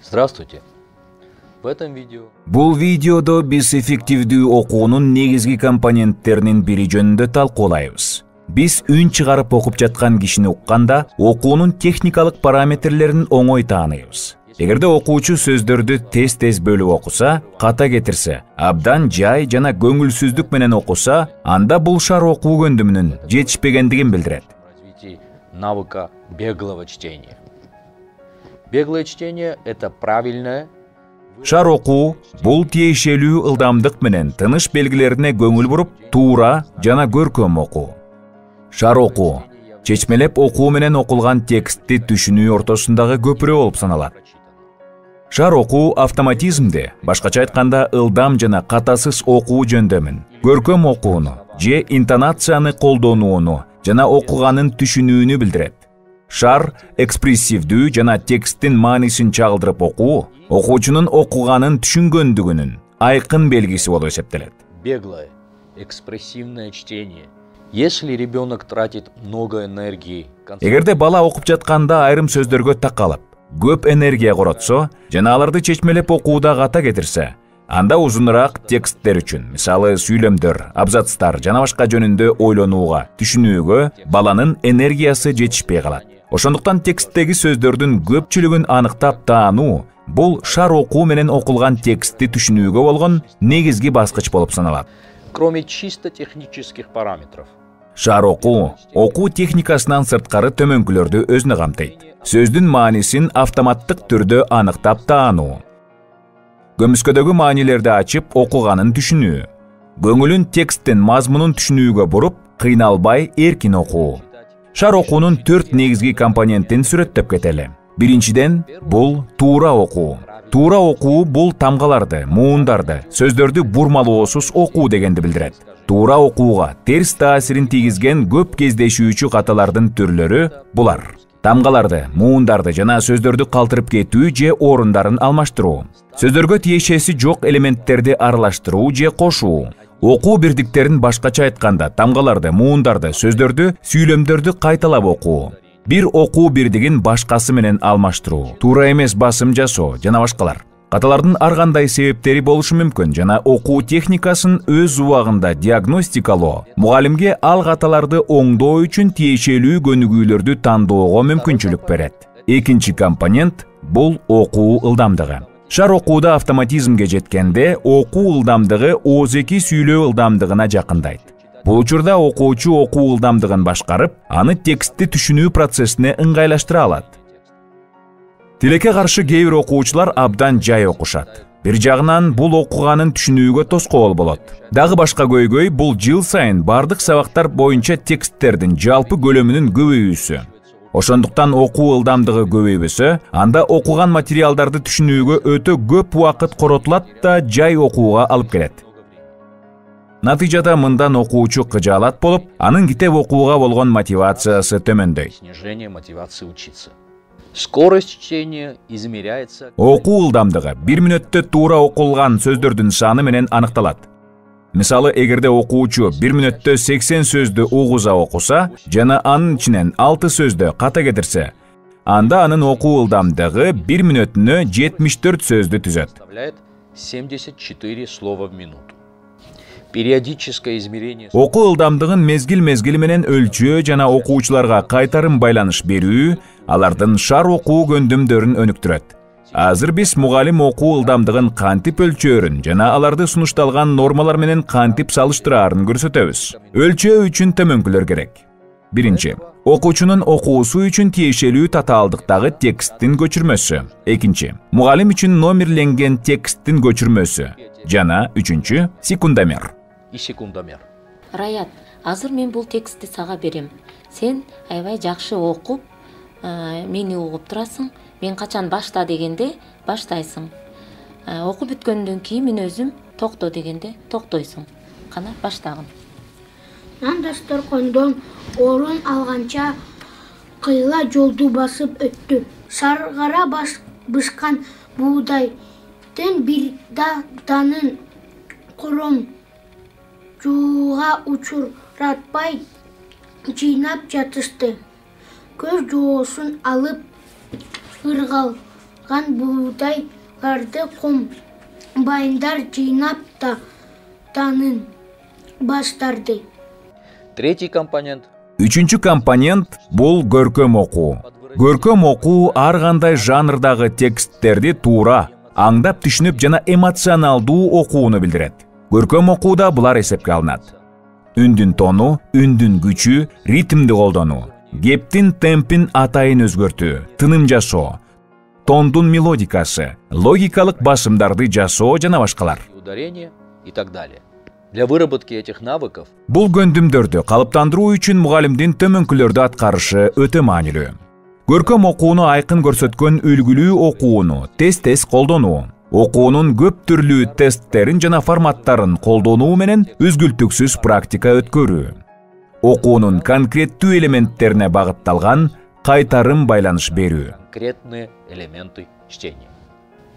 Здравствуйте. В этом видео Бул видеодо биз эффективдүү окуунун негизги компоненттеринин бири жөнүндө талкуулайбыз. Биз үн чыгарып окуп жаткан кишини укканда окуунун техникалык параметрлерин оңой тааныйбыз. Эгерде окуучу сөздөрдү тез бөлүп окуса, ката кетирсе, абдан жай жана көңүлсүздүк менен окуса, анда бул шар окуу көндүмүнүн жетишпегендигин билдирет. развитии навыка беглого чтения. Беглое чтение – это правильное. Шар окуу бул тиешелүү ылдамдык менен тыныш белгилерине көңүл буруп, туура жана көркөм окуу. Шар окуу чечмелеп окуу менен окулган текстти түшүнүү ортосундагы көпүрө болуп саналат. Шар окуу автоматизмди, башкача айтканда ылдам жана катасыз окуу жөндөмүн, көркөм окууну же интонацияны колдонууну жана окуганын түшүнүүнү билдирет. Шар экспрессивдүү жана тексттин маанисин чагылдырып окуу, окуучунун окуганын түшүнгөндүгүнүн айкын белгиси болуп эсептелет. Беглое, экспрессивное чтение. Если ребенок тратит много энергии, Эгерде бала окуп жатканда айрым сөздөргө такалып, көп энергия коротсо жана аларды чечмелеп окууда ката кетирсе, анда узунураак тексттер үчүн, мисалы сүйлөмдөр, абзацтар жана башка жөнүндө ойлонууга, түшүнүүгө баланын энергиясы жетишпей калат. Ошондуктан тексттеги сөздөрдүн көпчүлүгүн аныктап таануу бул шар окуу менен окулган текстти түшүнүүгө болгон негизги баскыч болуп саналат. кроме чисто технических параметров, Шар окуу техникасынан сырткары төмөнкүлөрдү өзүнө камтыйт. Сөздүн маанисин автоматтык түрдө аныктап таануу, көмүскөдөгү маанилерди ачып окуганын түшүнүү, көңүлүн тексттин мазмунун түшүнүүгө буруп, кыйналбай эркин окуу. Шар окуунун 4 негизги компонентин сүрөттөп кетели. Биринчиден, бул туура окуу. Туура окуу бул тамгаларды, муундарды, сөздөрдү бурмалоосуз окуу дегенди билдирет. Туура окууга терс таасирин тийгизген көп кездешүүчү каталардын түрлөрү булар: тамгаларды, муундарды жана сөздөрдү калтырып кетүү же орундарын алмаштыруу, сөздөргө тиешеси жок элементтерди аралаштыруу же кошуу, окуу бирдиктерин башкача айтканда тамгаларды, муундарды, сөздөрдү, сүйлөмдөрдү кайталап окуу, бир окуу бирдигин башкасы менен алмаштыруу, туура эмес басым жасоо жана башкалар. Каталардын ар кандай себептери болушу мүмкүн жана окуу техникасын өз убагында диагностикалоо мугалимге ал каталарды оңдоо үчүн тиешелүү көнүгүүлөрдү тандоого мүмкүнчүлүк берет. Экинчи компонент бул окуу ылдамдыгы. Шар окууда автоматизмге жеткенде окуу ылдамдыгы ооз-2 сүйлөө ылдамдыгына жакындайт. Бул учурда окуучу окуу ылдамдыгын башкарып, аны текстти түшүнүү процессине ыңгайлаштыра алат. Тилекке каршы кээ бир окуучулар абдан жай окушат. Бир жагынан бул окуганын түшүнүүгө тоскоол болот. Дагы башка көйгөй бул жыл сайын бардык сабактар боюнча тексттердин жалпы көлөмүнүн көбөйүүсү. Ошондуктан окуу ылдамдыгы көбөйбөсө, анда окуган материалдарды түшүнүүгө өтө көп убакыт коротулат да жай окууга алып келет. Натыйжада мындан окуучу кыжаалат болуп, анын китеп окууга болгон мотивациясы төмөндөйт. снижение мотивации учиться. Скорость чтения измеряется. Окуу ылдамдыгы 1 мүнөттө туура окулган сөздөрдүн саны менен аныкталат. Мисалы, эгерде окуучу 1 мүнөттө 80 сөздү угуза окуса жана анын ичинен 6 сөздү ката кетирсе, анда анын окуу ылдамдыгы 1 мүнөтүнө 74 сөздү түзөт. Составляет 74 слова в минуту. Периодическое измерение. Окуу ылдамдыгын мезгил менен өлчөө жана окуучуларга кайтарым байланыш берүү алардын шар окуу көндүмдөрүн өнүктүрөт. Азыр биз мугалим окуу ылдамдыгын кантип өлчөөрүн жана аларды сунушталган нормалар менен кантип салыштыраарын көрсөтөбүз. Өлчөө үчүн төмөнкүлөр керек. Биринчи, окуучунун окуусу үчүн тиешелүү татаалдыктагы тексттин көчүрмөсү. Экинчи, мугалим үчүн номерленген тексттин көчүрмөсү. Жана үчүнчү, секундомер. И секундомер. Раят, азыр мен бул текстти сага берем. Сен аябай жакшы окуп, мени угуп турасың. Мен качан башта дегенде баштайсың. Окуп бүткөндөн кийин мен өзүм токто дегенде токтойсуң. Кана баштагын. Нан дасторкондон орун алганча кыйла жолду басып өттү. Саргара бышкан буудайдын бир данын кором жууга учуратпай жыйнап жатышты. Көз жоосун алып ыргалып башкан буудайларды комбайндар жыйнап танын баштарды. Третий компонент Үчүнчү компонент бул көркөм окуу. Көркөм окуу ар кандай жанрдагы тексттерди туура, аңдап түшүнүп жана эмоционалдуу окууну билдирет. Көркөм окууда булар эсепке алынат. Үндүн тону, үндүн күчү, ритмди колдонуу, кептин темпин атайын өзгөртүү, тыным жасоо, тондун мелодикасы, логикалык басымдарды жасоо жана башкалар. Ударение и так далее. Для выработки этих навыков Бул көндүмдөрдү калыптандыруу үчүн мугалимдин төмөнкүлөрдү аткарышы өтө маанилүү. Көркөм окууну айкын көрсөткөн үлгүлүү окууну тез колдонуу, окуунун көп түрлүү тесттерин жана форматтарын колдонуу менен үзгүлтүксүз практика өткөрүү. Окуунун конкреттүү элементтерине багытталган кайтарым байланыш берүү. конкретные элементы чтения.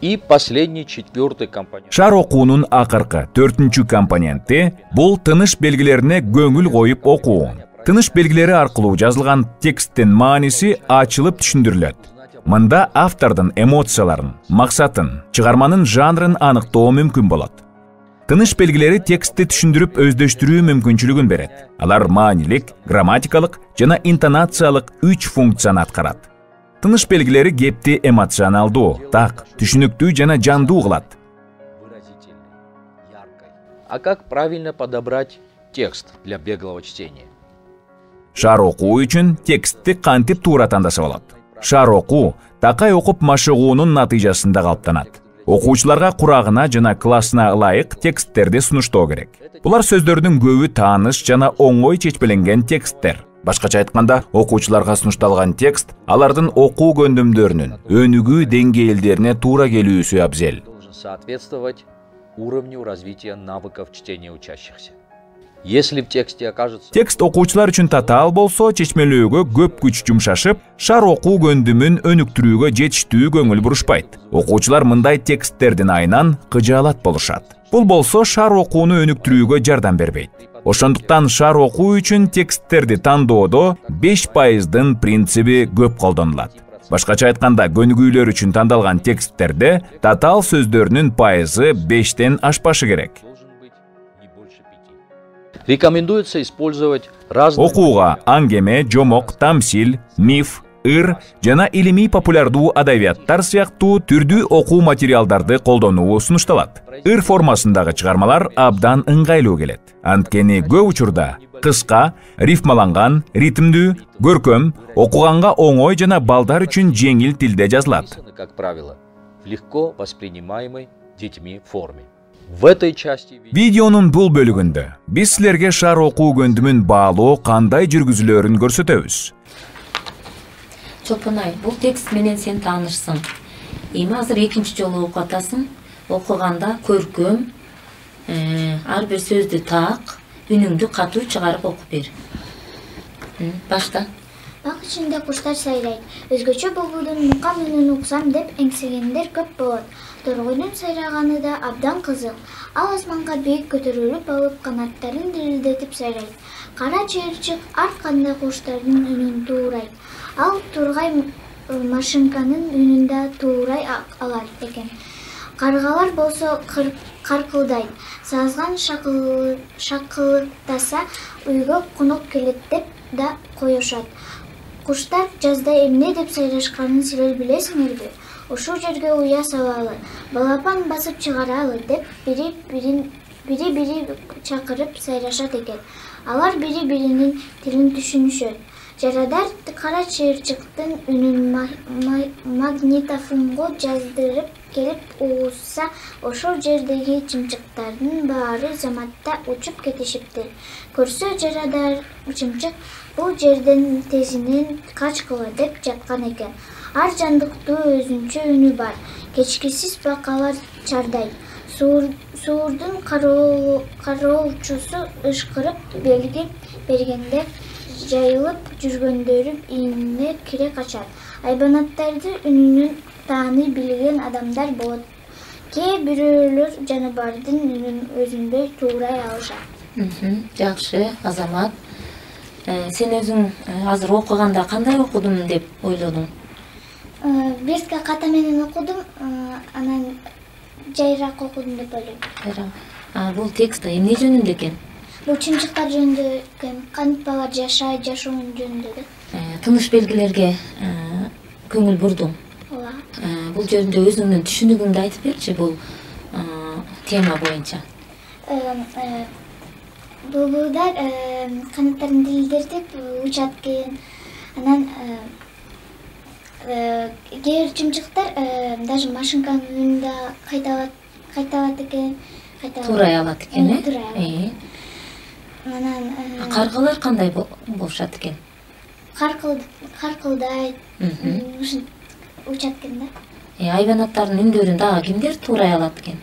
И последний, четвертый компонент. Шар окуунун акыркы, 4-чү компоненти бул тыныш белгилерине көңүл коюп окуу. Тыныш белгилери аркылуу жазылган тексттин мааниси ачылып түшүндүрүлөт. Мында автордун эмоцияларын, максатын, чыгарманын жанрын аныктоо мүмкүн болот. Тыныш белгилери текстти түшүндүрүп өздөштүрүү мүмкүнчүлүгүн берет. Алар маанилик, грамматикалык жана интонациялык 3 функцияны аткарат. Тыныш белгилери кепти эмоционалдуу, так, түшүнүктүү жана жандуу кылат. А как правильно подобрать текст для беглого чтения? Шар окуу үчүн текстти кантип туура тандаса болот? Шар окуу такай окуп машыгуунун натыйжасында калыптанат. Окуучуларга курагына жана классына ылайык тексттерди сунуштоо керек. Булар сөздөрдүн көбү тааныш жана оңой чечпеленген тексттер. Башкача айтканда, окуучуларга сунушталган текст алардын окуу көндүмдөрүнүн өнүгүү деңгээлдерине туура келүүсү абзел. Должен соответствовать уровню развития навыков чтения учащихся. Если в тексте окажется... Текст окуучулар үчүн татаал болсо, чечмелөөгө көп күч жумшашып, шар окуу көндүмүн өнүктүрүүгө жетиштүү көңүл бурушпайт. Окуучулар мындай тексттердин айынан кыжаалат болушат. Бул болсо шар окууну өнүктүрүүгө жардам бербейт. Ошондуктан шар окуу үчүн тексттерди тандоодо 5%-дын принциби көп колдонулат. Башкача айтканда, көнүгүүлөр үчүн тандалган тексттерде татаал сөздөрүнүн пайызы 5-тен ашпашы керек. Рекомендуется использовать разные... Окууга аңгеме, жомок, тамсил, миф, ыр жана илимий популярдуу адабияттар сыяктуу түрдүү окуу материалдарды колдонуу сунушталат. Ыр формасындагы чыгармалар абдан ыңгайлуу келет. Анткени көп учурда кыска, рифмаланган, ритмдүү, көркөм, окуганга оңой жана балдар үчүн жеңил тилде жазылат. Как правило, в легко воспринимаемой детьми форме. В этой части Видеонун бул бөлүгүндө биз силерге шар окуу көндүмүн баалоо кандай жүргүзүлөрүн көрсөтөбүз. Чопонай, бул текст менен сен таанышсың. Эми азыр экинчи жолу окуп атасың. Окуганда көркөм, ар бир сөздү так, үнүңдү катуу чыгарып окуп бер. Башта. Бак ичинде куштар сайрайт. Өзгөчө булбулдун мука менен уксам деп эңсегендер көп болот. Торгойдун сайраганы да абдан кызык. Ал асманга бийик көтөрүлүп алып, канаттарын дирилдетип сайрайт. Кара чыйырчык ар кандай куштардын үнүн туурайт. Ал тургай машинканын үнүн да туурай алар экен. Каргалар болсо каркылдайт. Сазган шакылдаса үйгө конок келет деп да коюшат. Куштар жазда эмне деп сайрашканын силер билесиңерби? Ушул жерге уя салалы, балапан басып чыгаралы деп бири чакырып сайрашат экен. Алар бири-биринин тилин түшүнүшөт. Жарадар кара чыйырчыктын үнүн магнитофонго жаздырып келип угузса, ошол жердеги чымчыктардын баары заматта учуп кетишиптир. Көрсө жарадар чымчык бул жерден тезинен качкыла деп жаткан экен. Ар жандыктуу өзүнчө үнү бар. Кечкисиз бакалар чардайт. Суурдун кароолчусу ышкырып белги бергенде жайылып жүргөндөрү ийине кире качат. Айбанаттарды үнүнүн тааны билген адамдар болот. Кээ бирөөлөр жаныбардын үнүн өзүндөй туурай алышат. Жакшы, Азамат. Сен өзүң азыр окуганда кандай окудум деп ойлодуң? Бирске ката менен окудум, анан жайыраак окудум деп ойлойм. Бул текст эмне жөнүндө экен? Бул чымчыктар жөнүндө экен, кантип алар жашайт, жашоонун жөнүндө да. Тыныш белгилерге көңүл бурдуң. Ооба. Бул жөнүндө өзүңдүн түшүнүгүңдү айтып берчи бул тема боюнча. Булбулдар канаттарын дилдертип учат экен. Анан кээ бир чымчыктар даже машинканын үнүндө кайталат экен. Туурай алат экен, э? Анан каргалар кандай болушат экен? Каркылдайт, учат экен да. Айбанаттардын үндөрүн дагы кимдер туурай алат экен?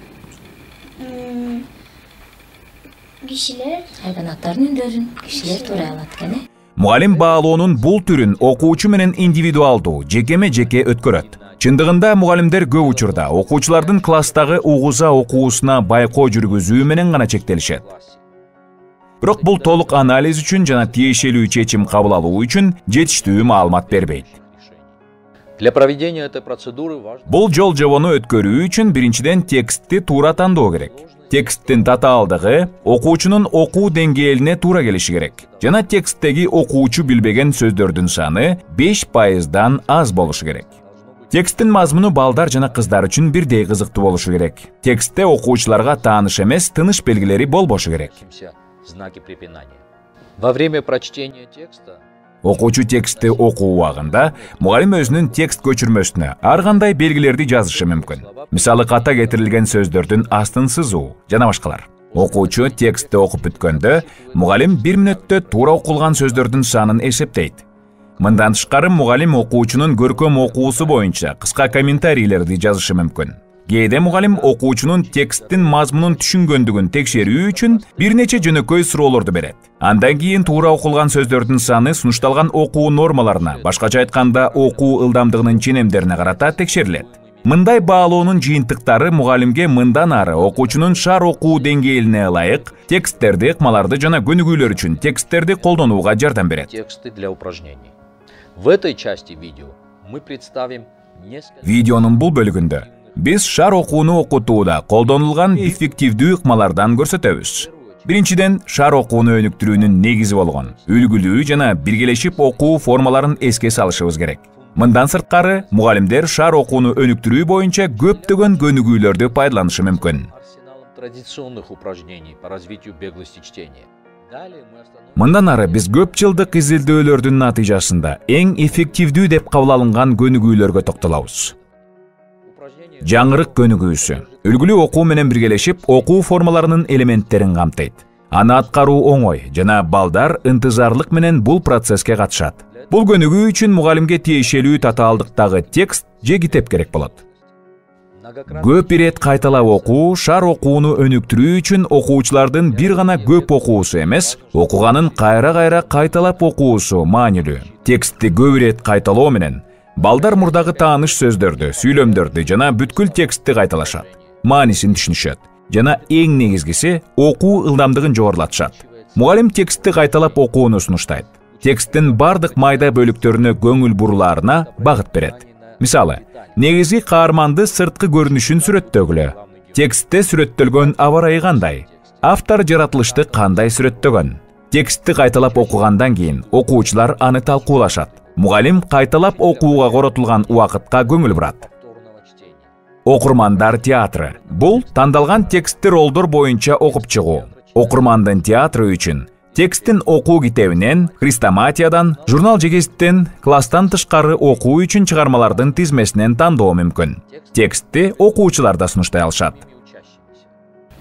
Кишилер. Айбанаттардын үндөрүн кишилер туурай алат экен, э? Мугалим баалоонун бул түрүн окуучу менен индивидуалдуу, жекеме-жеке өткөрөт. Чындыгында мугалимдер көп учурда окуучулардын класстагы угуза окуусуна байкоо жүргүзүү менен гана чектелишет. Бирок бул толук анализ үчүн жана тиешелүү чечим кабыл алуу үчүн жетиштүү маалымат бербейт. Для проведения этой процедуры важно... Бул жол жобону өткөрүү үчүн биринчиден текстти туура тандоо керек. Тексттин татаалдыгы окуучунун окуу деңгээлине туура келиши керек. Жана тексттеги окуучу билбеген сөздөрдүн саны 5%дан аз болушу керек. Тексттин мазмуну балдар жана кыздар үчүн бирдей кызыктуу болушу керек. Текстте окуучуларга тааныш эмес тыныш белгилери болбошу керек. Знаки препинания. Во время прочтения текста Окуучу текстти окуу убагында мугалим өзүнүн текст көчүрмөсүнө ар кандай белгилерди жазышы мүмкүн. Мисалы ката кетирилген сөздөрдүн астын сызуу жана башкалар. Окуучу текстти окуп бүткөндө мугалим 1 мүнөттө туура окулган сөздөрдүн санын эсептейт. Мындан тышкары мугалим окуучунун көркөм окуусу боюнча кыска комментарийлерди жазышы мүмкүн. Кээде мугалим окуучунун тексттин мазмунун түшүнгөндүгүн текшерүү үчүн бир нече жөнөкөй суроолорду берет. Андан кийин туура окулган сөздөрдүн саны сунушталган окуу нормаларына, башкача айтканда окуу ылдамдыгынын ченемдерине карата текшерилет. Мындай баалоонун жыйынтыктары мугалимге мындан ары окуучунун шаар окуу деңгээлине ылайык тексттерди, ыкмаларды жана көнүгүүлөр үчүн тексттерди колдонууга жардам берет. Тексты для упражнений. В этой части видео мы представим несколько... Видеонун бул бөлүгүндө биз шаар окууну окутууда колдонулган эффективдүү ыкмалардан көрсөтөбүз. Биринчиден, шаар окууну өнүктүрүүнүн негизи болгон үлгүлүү жана биргелешип окуу формаларын эске салышыбыз керек. Мындан сырткары, мугалимдер шаар окууну өнүктүрүү боюнча көптөгөн көнүгүүлөрдү пайдаланышы мүмкүн. Арсеналом традиционных упражнений по развитию беглости чтения. Мындан ары биз көп жылдык изилдөөлөрдүн натыйжасында эң эффективдүү деп кабыл алынган көнүгүүлөргө токтолобуз. Жаңырык көнүгүүсү үлгүлүү окуу менен биргелешип окуу формаларынын элементтерин камтыйт. Аны аткаруу оңой жана балдар ынтызарлык менен бул процесске катышат. Бул көнүгүү үчүн мугалимге тиешелүү татаалдыктагы текст же китеп керек болот. Көп ирет кайталап окуу шаар окууну өнүктүрүү үчүн окуучулардын бир гана көп окуусу эмес, окуганын кайра-кайра кайталап окуусу маанилүү. Текстти көп ирет кайталоо менен балдар мурдагы тааныш сөздөрдү, сүйлөмдөрдү жана бүткүл текстти кайталашат. Маанисин түшүнүшөт жана эң негизгиси окуу ылдамдыгын жогорулатышат. Мугалим текстти кайталап окууну сунуштайт. Тексттин бардык майда бөлүктөрүнө көңүл бурулаарына багыт берет. Мисалы, негизги каарманды сырткы көрүнүшүн сүрөттөгүлө. Текстте сүрөттөлгөн аба ырайы кандай? Автор жаратылышты кандай сүрөттөгөн? Текстти кайталап окугандан кийин окуучулар аны талкуулашат. Мугалим кайталап окууга коротулган убакытка көңүл бурат. Окурмандар театры. Бул тандалган текстти ролдор боюнча окуп чыгуу. Окурмандын театры үчүн тексттин окуу китебинен, хрестоматиядан, журнал же гезиттен, класстан тышкары окуу үчүн чыгармалардын тизмесинен тандоо мүмкүн. Текстти окуучулар да сунуштай алышат.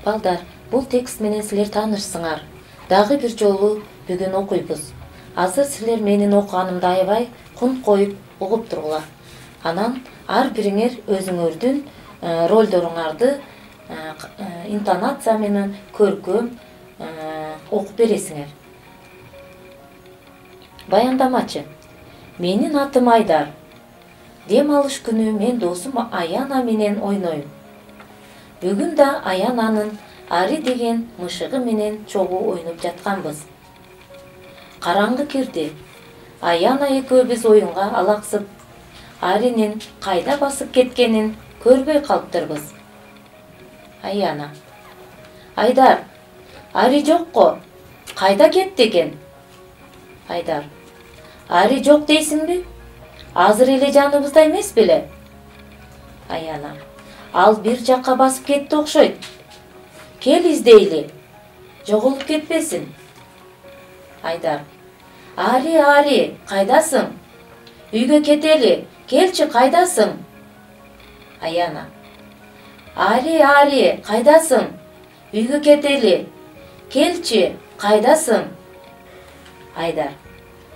Балдар, бул текст менен силер таанышсыңар. Дагы бир жолу бүгүн окуйбуз. Азыр силер менин окуганымды аябай кун коюп угуп тургула. Анан ар бириңер өзүңөрдүн ролдоруңарды интонация менен көркөм окуп бересиңер. Баяндамачы. Менин атым Айдар. Дем алыш күнү мен досум Аяна менен ойнойм. Бүгүн да Аянанын Ари деген мышыгы менен чогуу ойноп жатканбыз. Караңгы кирди. Аяна экөөбүз оюнга алаксып, Аринин кайда басып кеткенин көрбөй калыптырбыз. Аяна. Айдар, Ари жокко. Кайда кетти экен? Айдар. Ари жок дейсиңби? Азыр эле жаныбызда эмес беле? Аяна. Ал бир жакка басып кетти окшойт. Кел издейли. Жоголуп кетпесин. Айдар. Ари, кайдасың? Үйгө кетели. Келчи, кайдасың? Аяна. Ари, кайдасың? Үйгө кетели. Келчи, кайдасың? Айдар.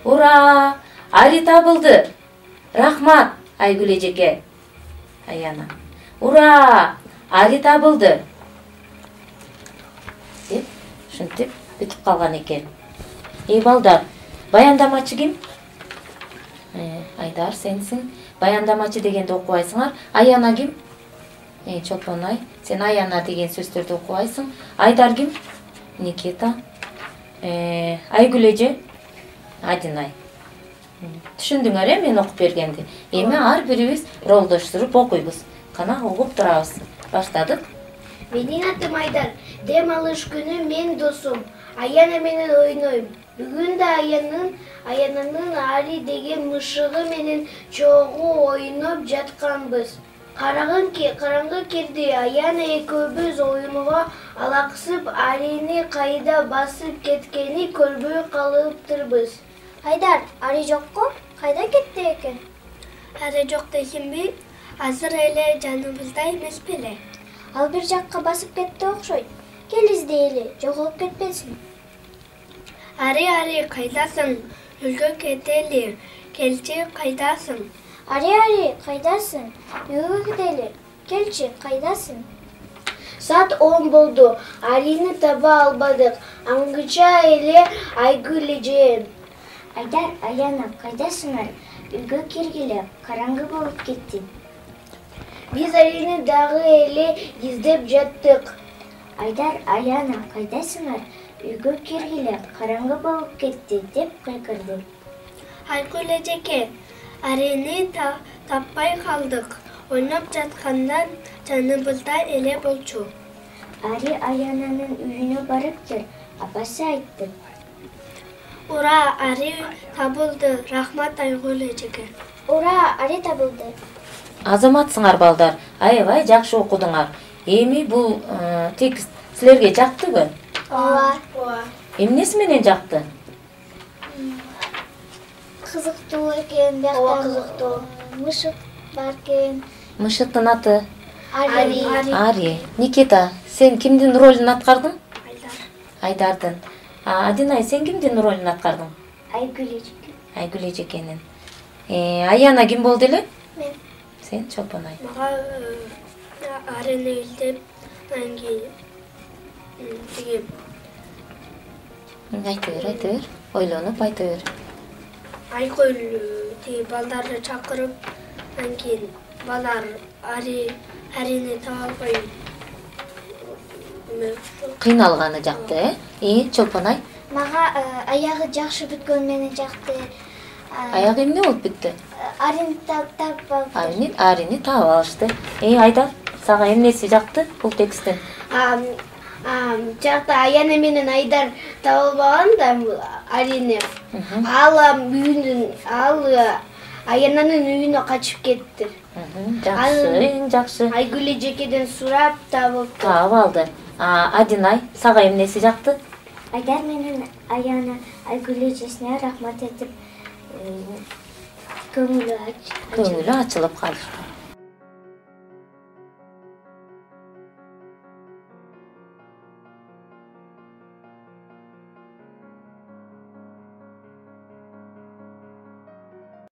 Ура! Ари табылды. Рахмат, Айгүл эжеке. Аяна. Ура! Ари табылды. Деп, ушинтип бүтүп калган экен. Балдар, баяндамачы ким? Айдар, сенсиң. Баяндамачы дегенди окубайсыңар. Аяна ким? Чолпонай, сен Аяна деген сөздөрдү окубайсың. Айдар ким? Никита. Айгүл эже? Адинай. Түшүндүңөр мен окуп бергенди. Эми ар бирибиз ролдоштуруп окуйбуз. Кана угуп турабыз. Баштадык. Менин атым Айдар. Дем алыш күнү мен досум. Аяна менен ойнойм. Бүгүн да Аянанын Ари деген мышыгы менен чогуу ойноп жатканбыз. Карагынки, караңгы кирди. Аяна экөөбүз оюнга алаксып, Арини кайда басып кеткени көрбөй калыптырбыз. Айдар, Ари жокко? Кайда кетти экен? Ари жок дейсиңби? Азыр эле жаныбызда эмес беле? Ал бир жакка басып кетти окшойт. Кел издейли, жоголуп кетпесин. Ари, кайдасың? Үйгө кетели. Келчи, кайдасың? Ари, кайдасың? Үйгө кетели. Келчи, кайдасың? Саат 10 болду. Арини таба албадык. Аңгыча эле Айгүл эже. Айдар, Аяна, кайдасыңар? Үйгө киргиле, караңгы болуп кетти. Биз Арини дагы эле издеп жаттык. Айдар, Аяна, кайдасыңар? Үйгө киргиле, караңгы болуп кетти, деп кыйкырды. Айгүл эжеке, Арини таппай калдык. Ойноп жатканда жаныбызда эле болчу. Ари Аянанын үйүнө барып кел, апасы айтты. Ура, Ари табылды. Рахмат Айгүл эжеке. Ура, Ари табылды. Азаматсыңар балдар. Аябай жакшы окудуңар. Эми бул текст силерге жактыбы? Ооба. Эмнеси менен жакты? Кызыктуу экен, Ооба, кызыктуу. Мышык бар экен. Мышыктын аты Ари. Ари. Никита, сен кимдин ролун аткардың? Айдар. Айдардын. Адинай, сен кимдин ролун аткардың? Айгүл эжеке. Айгүл эжекенин. Аяна ким болду эле? Мен. Сен Чолпонай. Мага Арини издеп, анан тиги Айта бер. Ойлонуп айта бер. Айгүл тиги балдарды чакырып, анан кийин балдар Арини таба албай Кыйналганы жакты, Чолпонай? Мага аягы жакшы бүткөн менен жакты. Аягы эмне болуп бүттү? Арини таппай. Арини таап алышты. Айдар, сага эмнеси жакты бул тексттен? Жакта Аяна менен Айдар табылбаган да Арини. Ал Аянанын үйүнө качып кетти. Жакшы, эң жакшы. Айгүл эжекеден сурап табып алды. Адинай, сага эмнеси жакты? Айдар менен Аяна Айгүл эжесине рахмат этип көңүлү Көңүлү ачылып калышты.